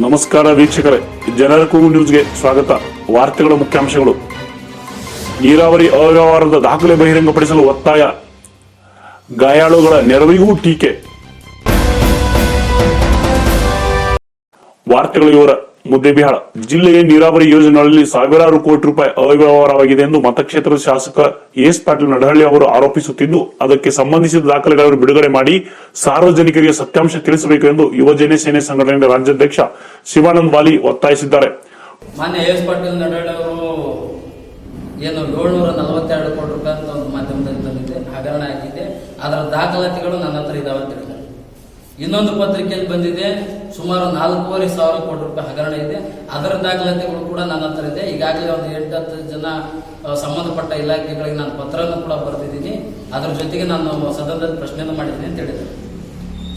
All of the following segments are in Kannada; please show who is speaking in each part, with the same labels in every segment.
Speaker 1: ನಮಸ್ಕಾರ ವೀಕ್ಷಕರೇ, ಜನರ ಕೂಗು ನ್ಯೂಸ್ಗೆ ಸ್ವಾಗತ. ವಾರ್ತೆಗಳ ಮುಖ್ಯಾಂಶಗಳು. ನೀರಾವರಿ ಅವ್ಯವಹಾರದ ದಾಖಲೆ ಬಹಿರಂಗಪಡಿಸಲು ಒತ್ತಾಯ, ಗಾಯಾಳುಗಳ ನೆರವಿಗೂ ಟೀಕೆ. ವಾರ್ತೆಗಳ ವಿವರ. ಮುದ್ದೇಬಿಹಾಳ ಜಿಲ್ಲೆಯ ನೀರಾವರಿ ಯೋಜನೆಗಳಲ್ಲಿ ಸಾವಿರಾರು ಕೋಟಿ ರೂಪಾಯಿ ಅವ್ಯವಹಾರವಾಗಿದೆ ಎಂದು ಮತಕ್ಷೇತ್ರದ ಶಾಸಕ ಎಸ್ ಪಾಟೀಲ್ ನಡಹಳ್ಳಿ ಅವರು ಆರೋಪಿಸುತ್ತಿದ್ದು, ಅದಕ್ಕೆ ಸಂಬಂಧಿಸಿದ ದಾಖಲೆಗಳನ್ನು ಬಿಡುಗಡೆ ಮಾಡಿ ಸಾರ್ವಜನಿಕರಿಗೆ ಸತ್ಯಾಂಶ ತಿಳಿಸಬೇಕು ಎಂದು ಯುವಜನ ಸೇನೆ ಸಂಘಟನೆಯ ರಾಜ್ಯಾಧ್ಯಕ್ಷ ಶಿವಾನಂದ ಬಾಲಿ ಒತ್ತಾಯಿಸಿದ್ದಾರೆ.
Speaker 2: ಮಾನ್ಯ ಎಸ್ ಪಾಟೀಲ್ ನಡಹಳ್ಳಿ ಅವರು ಏನು 742 ಕೋಟಿ ರೂಪಾಯಿ ಅಂತ ಒಂದು ಮಾಧ್ಯಮದಲ್ಲಿ ಬಂದಿದೆ, ಹಗರಣ ಆಗಿದೆ. ಅದರ ದಾಖಲಾತಿಗಳು ನನ್ನ ಹತ್ರ ಇದಾವೆ ಅಂತ ಹೇಳಿದ್ದಾರೆ. ಇನ್ನೊಂದು ಪತ್ರಿಕೆಯಲ್ಲಿ ಬಂದಿದೆ, ಸುಮಾರು 4,500 ಕೋಟಿ ರೂಪಾಯಿ ಹಗರಣ ಇದೆ, ಅದರ ದಾಖಲಾತಿಗಳು ಕೂಡ ನನ್ನ ಹತ್ರ ಇದೆ. ಈಗಾಗಲೇ ಒಂದು 8-10 ಜನ ಸಂಬಂಧಪಟ್ಟ ಇಲಾಖೆಗಳಿಗೆ ನಾನು ಪತ್ರವನ್ನು ಕೂಡ ಬರೆದಿದ್ದೀನಿ. ಅದರ ಜೊತೆಗೆ ನಾನು ಸದನದಲ್ಲಿ ಪ್ರಶ್ನೆಯನ್ನು ಮಾಡಿದ್ದೀನಿ ಅಂತ ಹೇಳಿದ್ದಾರೆ.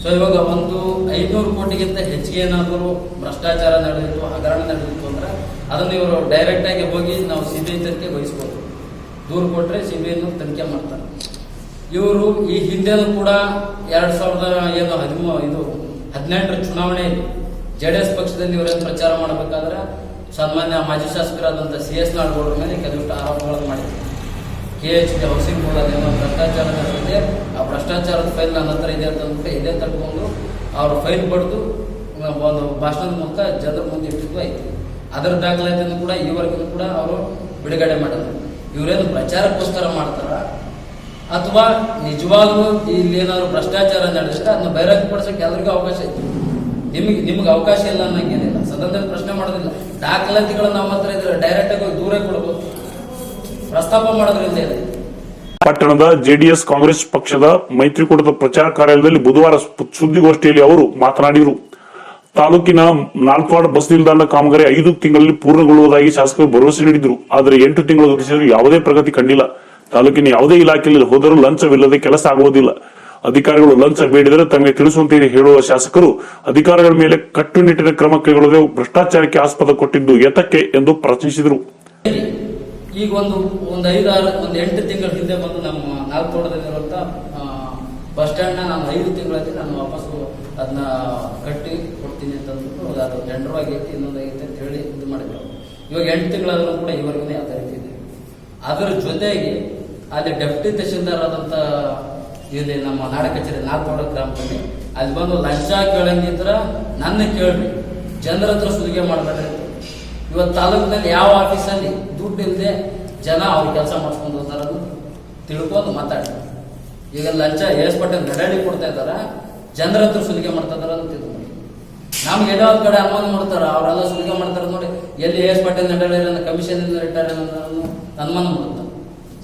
Speaker 2: ಸೊ ಇವಾಗ ಒಂದು 500 ಕೋಟಿಗಿಂತ ಹೆಚ್ಚಿಗೆ ಏನಾದರೂ ಭ್ರಷ್ಟಾಚಾರ ನಡೆದಿತ್ತು, ಹಗರಣ ನಡೆದಿತ್ತು ಅಂದ್ರೆ ಅದನ್ನು ಇವರು ಡೈರೆಕ್ಟ್ ಆಗಿ ಹೋಗಿ ನಾವು ಸಿಬಿಐ ತನಿಖೆ ವಹಿಸ್ಬೋದು. ದೂರು ಕೊಟ್ಟರೆ ಸಿಬಿಐನ ತನಿಖೆ ಮಾಡ್ತಾರೆ. ಇವರು ಈ ಹಿಂದೆನೂ ಕೂಡ 2018 ಚುನಾವಣೆಯಲ್ಲಿ ಜೆಡಿಎಸ್ ಪಕ್ಷದಲ್ಲಿ ಇವರೇನು ಪ್ರಚಾರ ಮಾಡಬೇಕಾದ್ರೆ ಸನ್ಮಾನ್ಯ ಮಾಜಿ ಶಾಸಕರಾದಂಥ CS ನಾಡಗೌಡರ ಮೇಲೆ ಕೆಲವಷ್ಟು ಆರೋಪಗಳನ್ನು ಮಾಡಿದ್ದಾರೆ. KHP ಹೌಸಿಂಗ್ ಬೋರ್ಡ್ ಏನೋ ಭ್ರಷ್ಟಾಚಾರ ನಡೆದಿದೆ, ಆ ಭ್ರಷ್ಟಾಚಾರದ ಫೈಲ್ ನನ್ನ ಹತ್ರ ಇದೆ ಅಂತ ಅಂದ್ಬಿಟ್ಟು ಇದೇ ತಗೊಂಡು ಅವ್ರ ಫೈಲ್ ಪಡೆದು ಒಂದು ಭಾಷಣದ ಮೂಲಕ ಜನರ ಮುಂದೆ ಇಟ್ಟಿದ್ದು ಆಯ್ತು. ಅದರ ದಾಖಲಾತಿಯನ್ನು ಕೂಡ ಈವರೆಗೂ ಕೂಡ ಅವರು ಬಿಡುಗಡೆ ಮಾಡಿದ್ರು. ಇವರೇನು ಪ್ರಚಾರಕ್ಕೋಸ್ಕರ ಮಾಡ್ತಾರ ಅಥವಾ ನಿಜವಾಗ್ಲೂ ಇಲ್ಲಿ ಏನಾದ್ರು ಭ್ರಷ್ಟಾಚಾರ ನಡೆಸಿದ್ರೆ ಅದನ್ನ ಬಹಿರಂಗಪಡಿಸಕ್ಕೆ ಎಲ್ಲರಿಗೂ ಅವಕಾಶ ಇತ್ತು. ನಿಮ್ಗೆ ಅವಕಾಶ ಇಲ್ಲ ಅನ್ನಂಗೇನಿಲ್ಲ, ಸದನದಲ್ಲಿ ಪ್ರಶ್ನೆ ಮಾಡೋದಿಲ್ಲ. ದಾಖಲಾತಿಗಳು ನಮ್ಮ ಹತ್ರ ಇದ್ರೆ ಡೈರೆಕ್ಟ್ ಆಗಿ ದೂರ ಕೊಡಬಹುದು, ಪ್ರಸ್ತಾಪ ಮಾಡೋದ್ರಿಂದ ಇದೆ.
Speaker 1: ಪಟ್ಟಣದ ಜೆಡಿಎಸ್ ಕಾಂಗ್ರೆಸ್ ಪಕ್ಷದ ಮೈತ್ರಿಕೂಟದ ಪ್ರಚಾರ ಕಾರ್ಯಾಲಯದಲ್ಲಿ ಬುಧವಾರ ಸುದ್ದಿಗೋಷ್ಠಿಯಲ್ಲಿ ಅವರು ಮಾತನಾಡಿದರು. ತಾಲೂಕಿನ 4 ವಾರ್ಡ್ ಬಸ್ ನಿಲ್ದಾಣ ಕಾಮಗಾರಿ 5 ತಿಂಗಳಲ್ಲಿ ಪೂರ್ಣಗೊಳ್ಳುವುದಾಗಿ ಶಾಸಕರು ಭರವಸೆ ನೀಡಿದರು. ಆದರೆ 8 ತಿಂಗಳು ಗಳಿಸಿದರೂ ಯಾವುದೇ ಪ್ರಗತಿ ಕಂಡಿಲ್ಲ. ತಾಲೂಕಿನ ಯಾವುದೇ ಇಲಾಖೆಯಲ್ಲಿ ಹೋದರೂ ಲಂಚವಿಲ್ಲದೆ ಕೆಲಸ ಆಗುವುದಿಲ್ಲ. ಅಧಿಕಾರಿಗಳು ಲಂಚ ಬೇಡಿದರೆ ತಮಗೆ ತಿಳಿಸುವಂತೆ ಹೇಳುವ ಶಾಸಕರು ಅಧಿಕಾರಿಗಳ ಮೇಲೆ ಕಟ್ಟುನಿಟ್ಟಿನ ಕ್ರಮ ಕೈಗೊಳ್ಳದೆ ಭ್ರಷ್ಟಾಚಾರಕ್ಕೆ ಆಸ್ಪದ ಕೊಟ್ಟಿದ್ದು ಏತಕ್ಕೆ ಎಂದು ಪ್ರಶ್ನಿಸಿದರು.
Speaker 2: ಈಗ ಒಂದು 8 ತಿಂಗಳ ಹಿಂದೆ ಬಂದು ನಮ್ಮ ನಾಲ್ಕೋಟದಲ್ಲಿರುವಂತ ಬಸ್ ಸ್ಟ್ಯಾಂಡ್ ನಾನು 5 ತಿಂಗಳಲ್ಲಿ ನಾನು ವಾಪಸ್ಸು ಅದನ್ನ ಕಟ್ಟಿ ಕೊಡ್ತೀನಿ ಅಂತ ಅಂದ್ಬಿಟ್ಟು ಅದು ಟೆಂಡರ್ ಆಗೈತಿ, ಇನ್ನೊಂದಾಗೈತಿ ಅಂತ ಹೇಳಿ ಇದು ಮಾಡಿದ್ರು. ಇವಾಗ 8 ತಿಂಗಳಾದ್ರೂ ಕೂಡ ಇವರೆಗೂ ಅದೇ ರೀತಿ ಇದೆ. ಅದರ ಜೊತೆಗೆ ಅಲ್ಲಿ ಡೆಪ್ಟಿ ತಹಶೀಲ್ದಾರ್ ಆದಂತ ಇಲ್ಲಿ ನಮ್ಮ ನಾಡ ಕಚೇರಿ ನಾಲ್ಕೋಡ ಗ್ರಾಮದಲ್ಲಿ ಅಲ್ಲಿ ಬಂದು ಲಂಚ ಕೇಳಂಗಿದ್ರ ನನ್ನ ಕೇಳ್ರಿ, ಜನರ ಹತ್ರ ಸುಲಿಗೆ ಮಾಡಬೇಡ್ರಿ. ಇವತ್ತು ತಾಲೂಕಿನಲ್ಲಿ ಯಾವ ಆಫೀಸಲ್ಲಿ ದುಡ್ಡು ಇಲ್ಲದೆ ಜನ ಅವ್ರ ಕೆಲಸ ಮಾಡಿಸ್ಕೊಂಡು ಹೋಗ್ತಾರ ತಿಳ್ಕೊಂಡು ಮಾತಾಡಿ. ಈಗ ಲಂಚ ಎಸ್ ಪಟ್ಟೆ ನಡಾಡಿ ಕೊಡ್ತಾ ಇದ್ದಾರ, ಜನರ ಹತ್ರ ಸುಲಿಗೆ ಮಾಡ್ತಾ ಇದಾರ ಅಂತ ತಿಳ್ಕೊಂಡು ನಮ್ಗೆ ಏನೋ ಒಂದ್ ಕಡೆ ಅನುಮಾನ ಮಾಡ್ತಾರ, ಅವರೆಲ್ಲ ಸುಲಿಗೆ ಮಾಡ್ತಾರ ನೋಡಿ, ಎಲ್ಲಿ ಎಸ್ ಪಟ್ಟೆ ನಡಾಡಿ ಕಮಿಷನ್ ಇಟ್ಟಾರೆ ಅನುಮಾನ ಮಾಡುತ್ತ,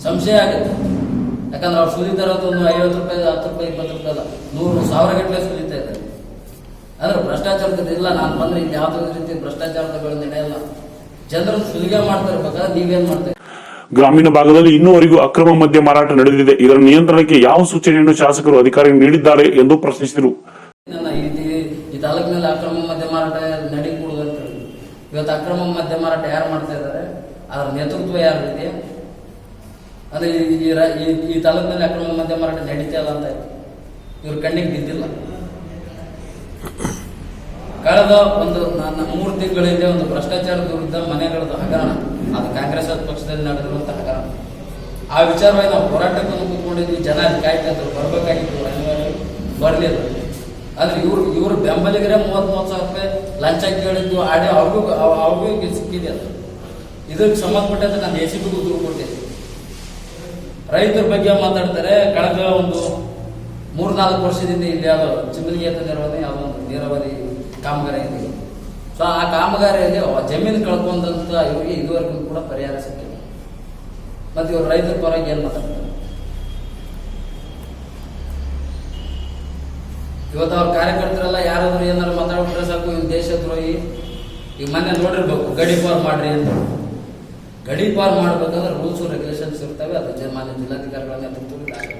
Speaker 2: ಸಂಶಯ ಆಗುತ್ತೆ. ಯಾಕಂದ್ರೆ ಅವ್ರು ಸುಲಿತಾರ ಒಂದು 50 ರೂಪಾಯಿ 10 ರೂಪಾಯಿ 20 ರೂಪಾಯಿ ಅಲ್ಲ, 100,000 ಗಟ್ಟಲೆ ಸುಲಿತಾ ಇದ್ದಾರೆ. ಅಂದ್ರೆ ಭ್ರಷ್ಟಾಚಾರದ ಇಲ್ಲ, ನಾನು ಬಂದ್ರೆ ಇಲ್ಲಿ ಯಾವುದೇ ರೀತಿ ಭ್ರಷ್ಟಾಚಾರದ ನಡೆಯಲ್ಲ. ಜನರು ಸುಲಿಗೆ ಮಾಡ್ತಾ ಇರ್ಬೇಕಾದ್ರೆ ನೀವೇನ್ ಮಾಡ್ತೀರಿ?
Speaker 1: ಗ್ರಾಮೀಣ ಭಾಗದಲ್ಲಿ ಇನ್ನೂವರೆಗೂ ಅಕ್ರಮ ಮದ್ಯ ಮಾರಾಟ ನಡೆದಿದೆ. ಇದರ ನಿಯಂತ್ರಣಕ್ಕೆ ಯಾವ ಸೂಚನೆಯನ್ನು ಶಾಸಕರು ಅಧಿಕಾರಿಗಳು ನೀಡಿದ್ದಾರೆ ಎಂದು ಪ್ರಶ್ನಿಸಿದರು.
Speaker 2: ಈ ತಾಲೂಕಿನಲ್ಲಿ ಅಕ್ರಮ ಮದ್ಯ ಮಾರಾಟ ನಡೀಕೂಡುದು ಅಂತ ಹೇಳಿ ಇವತ್ತು ಅಕ್ರಮ ಮದ್ಯ ಮಾರಾಟ ಯಾರು ಮಾಡ್ತಾ ಇದ್ದಾರೆ, ಅದರ ನೇತೃತ್ವ ಯಾರಿದೆ? ಅದೇ ಈ ತಾಲೂಕಿನಲ್ಲಿ ಅಕ್ರಮ ಮದ್ಯ ಮಾರಾಟ ನಡೀತಾ ಇಲ್ಲ ಅಂತ ಇವ್ರ ಕಣ್ಣಿಗೆ ಬಿದ್ದಿಲ್ಲ. ಕಳೆದ ಒಂದು 3 ತಿಂಗಳ ಹಿಂದೆ ಒಂದು ಭ್ರಷ್ಟಾಚಾರದ ವಿರುದ್ಧ ಮನೆಗಳದ್ದು ಹಗರಣ, ಅದು ಕಾಂಗ್ರೆಸ್ ಪಕ್ಷದಲ್ಲಿ ನಡೆದಿರುವಂತಹ ಹಗರಣ. ಆ ವಿಚಾರವಾಗಿ ನಾವು ಹೋರಾಟಕ್ಕೆ ಕೂತ್ಕೊಂಡಿದ್ವಿ. ಜನ ಅಲ್ಲಿ ಕಾಯ್ತಾ ಇದ್ರು, ಬರ್ಬೇಕಾಗಿತ್ತು, ಬರಲಿಲ್ಲ. ಆದ್ರೆ ಇವ್ರ ಬೆಂಬಲಿಗರೇ 30,000 ರೂಪಾಯಿ ಲಂಚ ಕೇಳಿದ್ದು ಆಡಿ ಅವ್ರಿಗೂ ಸಿಕ್ಕಿದೆ. ಅದು ಇದಕ್ಕೆ ಸಂಬಂಧಪಟ್ಟಂತೆ ನಾನು ACBಗೂ ದೂರು ಕೊಟ್ಟಿದ್ದೆ. ರೈತರ ಬಗ್ಗೆ ಮಾತಾಡ್ತಾರೆ. ಕಳೆದ ಒಂದು 3-4 ವರ್ಷದಿಂದ ಇಲ್ಲಿ ಯಾವುದೋ ಚಿಮ್ಮಲಿಗೆ ನಿರ್ವಹಣೆ ಯಾವುದೋ ಒಂದು ನೀರಾವರಿ ಕಾಮಗಾರಿ ಇದೆ. ಸೊ ಆ ಕಾಮಗಾರಿಯಲ್ಲಿ ಜಮೀನು ಕಳ್ಕೊಂಡಂತ ಇವರಿಗೆ ಇದುವರೆಗೂ ಕೂಡ ಪರಿಹಾರ ಸಿಕ್ಕಿಲ್ಲ. ಮತ್ತೆ ಇವರು ರೈತರ ಪರವಾಗಿ ಏನ್ ಮಾತಾಡ್ತಾರೆ? ಇವತ್ತು ಅವ್ರ ಕಾರ್ಯಕರ್ತರೆಲ್ಲ ಯಾರಾದ್ರೂ ಏನಾದ್ರು ಮಾತಾಡ್ಬಿಟ್ರೆ ಸಾಕು, ಇವ್ ದೇಶದ್ರೋಹಿ. ಈಗ ಮೊನ್ನೆ ನೋಡಿರ್ಬೇಕು, ಗಡಿ ಪಾರ್ ಮಾಡ್ರಿ ಅಂತ. ಗಡಿ ಪಾರ್ ಮಾಡ್ಬೇಕಂದ್ರೆ ರೂಲ್ಸ್ ರೆಗ್ಯುಲೇಷನ್ಸ್ ಇರ್ತವೆ. ಅದು ಮಾನ್ಯ ಜಿಲ್ಲಾಧಿಕಾರಿಗಳ ನೇತೃತ್ವದಲ್ಲಿ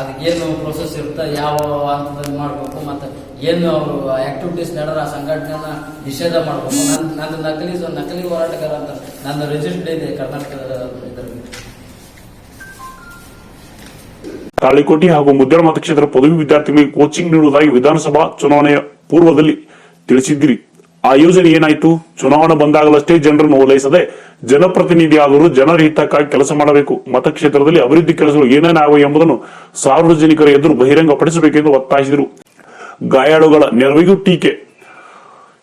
Speaker 2: ಅದಕ್ಕೇನು ಪ್ರೊಸೆಸ್ ಇರುತ್ತೆ, ಯಾವ ಹಂತದಲ್ಲಿ ಮಾಡಬೇಕು, ಮತ್ತೆ ಏನು ಅವರು ಆಕ್ಟಿವಿಟೀಸ್ ನಡೆದ್ರೆ ಆ ಸಂಘಟನೆಯನ್ನ ನಿಷೇಧ ಮಾಡಬೇಕು. ನಂದು ನಕಲಿ ಹೋರಾಟಗಾರ ಅಂತ ನನ್ನ ರಿಜಿಸ್ಟರ್ ಇದೆ ಕರ್ನಾಟಕದ ಇದರಲ್ಲಿ.
Speaker 1: ತಾಳಿಕೋಟೆ ಹಾಗೂ ಮುದ್ದೇಡ ಮತಕ್ಷೇತ್ರ ಪದವಿ ವಿದ್ಯಾರ್ಥಿಗಳಿಗೆ ಕೋಚಿಂಗ್ ನೀಡುವುದಾಗಿ ವಿಧಾನಸಭಾ ಚುನಾವಣೆಯ ಪೂರ್ವದಲ್ಲಿ ತಿಳಿಸಿದ್ದೀರಿ. ಆ ಯೋಜನೆ ಏನಾಯ್ತು? ಚುನಾವಣೆ ಬಂದಾಗಲಷ್ಟೇ ಜನರನ್ನು ಓಲೈಸದೆ ಜನಪ್ರತಿನಿಧಿಯಾದವರು ಜನರ ಹಿತಕ್ಕಾಗಿ ಕೆಲಸ ಮಾಡಬೇಕು. ಮತಕ್ಷೇತ್ರದಲ್ಲಿ ಅಭಿವೃದ್ಧಿ ಕೆಲಸಗಳು ಏನೇನಾಗುವ ಎಂಬುದನ್ನು ಸಾರ್ವಜನಿಕರ ಎದುರು ಬಹಿರಂಗಪಡಿಸಬೇಕೆಂದು ಒತ್ತಾಯಿಸಿದರು. ಗಾಯಾಳುಗಳ ನೆರವಿಗೂ ಟೀಕೆ.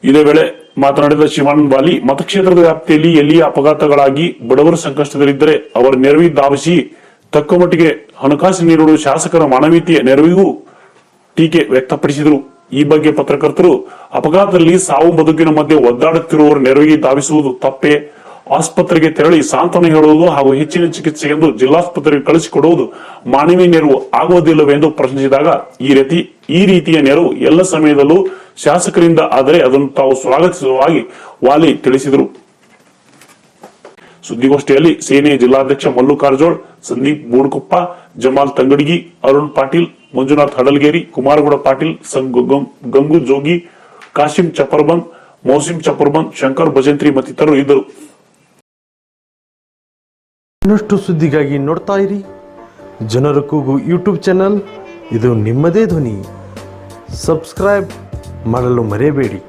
Speaker 1: ಇದೇ ವೇಳೆ ಮಾತನಾಡಿದ ಶಿವಾನಂದ ಬಾಲಿ, ಮತಕ್ಷೇತ್ರದ ವ್ಯಾಪ್ತಿಯಲ್ಲಿ ಎಲ್ಲಿಯ ಅಪಘಾತಗಳಾಗಿ ಬಡವರು ಸಂಕಷ್ಟದಲ್ಲಿದ್ದರೆ ಅವರ ನೆರವಿಗೆ ಧಾವಿಸಿ ತಕ್ಕ ಮಟ್ಟಿಗೆ ಹಣಕಾಸು ನೀಡುವ ಶಾಸಕರ ಮಾನವೀಯತೆಯ ನೆರವಿಗೂ ಟೀಕೆ ವ್ಯಕ್ತಪಡಿಸಿದರು. ಈ ಬಗ್ಗೆ ಪತ್ರಕರ್ತರು, ಅಪಘಾತದಲ್ಲಿ ಸಾವು ಬದುಕಿನ ಮಧ್ಯೆ ಒದ್ದಾಡುತ್ತಿರುವವರ ನೆರವಿಗೆ ಧಾವಿಸುವುದು ತಪ್ಪೇ? ಆಸ್ಪತ್ರೆಗೆ ತೆರಳಿ ಸಾಂತ್ವನ ಹೇಳುವುದು ಹಾಗೂ ಹೆಚ್ಚಿನ ಚಿಕಿತ್ಸೆಗೆಂದು ಜಿಲ್ಲಾಸ್ಪತ್ರೆಗೆ ಕಳಿಸಿಕೊಡುವುದು ಮಾನವೀಯ ನೆರವು ಆಗುವುದಿಲ್ಲವೆಂದು ಪ್ರಶ್ನಿಸಿದಾಗ, ಈ ರೀತಿಯ ನೆರವು ಎಲ್ಲ ಸಮಯದಲ್ಲೂ ಶಾಸಕರಿಂದ ಆದರೆ ಅದನ್ನು ತಾವು ಸ್ವಾಗತಿಸುವುದಾಗಿ ವಾಲಿ ತಿಳಿಸಿದರು. ಸುದ್ದಿಗೋಷ್ಠಿಯಲ್ಲಿ ಸೇನೆಯ ಜಿಲ್ಲಾಧ್ಯಕ್ಷ ಮಲ್ಲು ಕಾರಜೋಳ್, ಸಂದೀಪ್ ಬೂಡ್ಕೊಪ್ಪ, ಜಮಾಲ್ ತಂಗಡಗಿ, ಅರುಣ್ ಪಾಟೀಲ್, ಮಂಜುನಾಥ್ ಹಡಲ್ಗೇರಿ, ಕುಮಾರಗೌಡ ಪಾಟೀಲ್, ಗಂಗು ಜೋಗಿ, ಕಾಶಿಂ ಚಪರ್ಬಂದ್, ಮೌಸಿಂ ಚಪರ್ಬಂದ್, ಶಂಕರ್ ಭಜಂತ್ರಿ ಮತ್ತಿತರರು ಇದ್ದರು.
Speaker 3: ಇನ್ನಷ್ಟು ಸುದ್ದಿಗಾಗಿ ನೋಡ್ತಾ ಇರಿ ಜನರ ಕೂಗು ಯೂಟ್ಯೂಬ್ ಚಾನಲ್. ಇದು ನಿಮ್ಮದೇ ಧ್ವನಿ. ಸಬ್ಸ್ಕ್ರೈಬ್ ಮಾಡಲು ಮರೆಯಬೇಡಿ.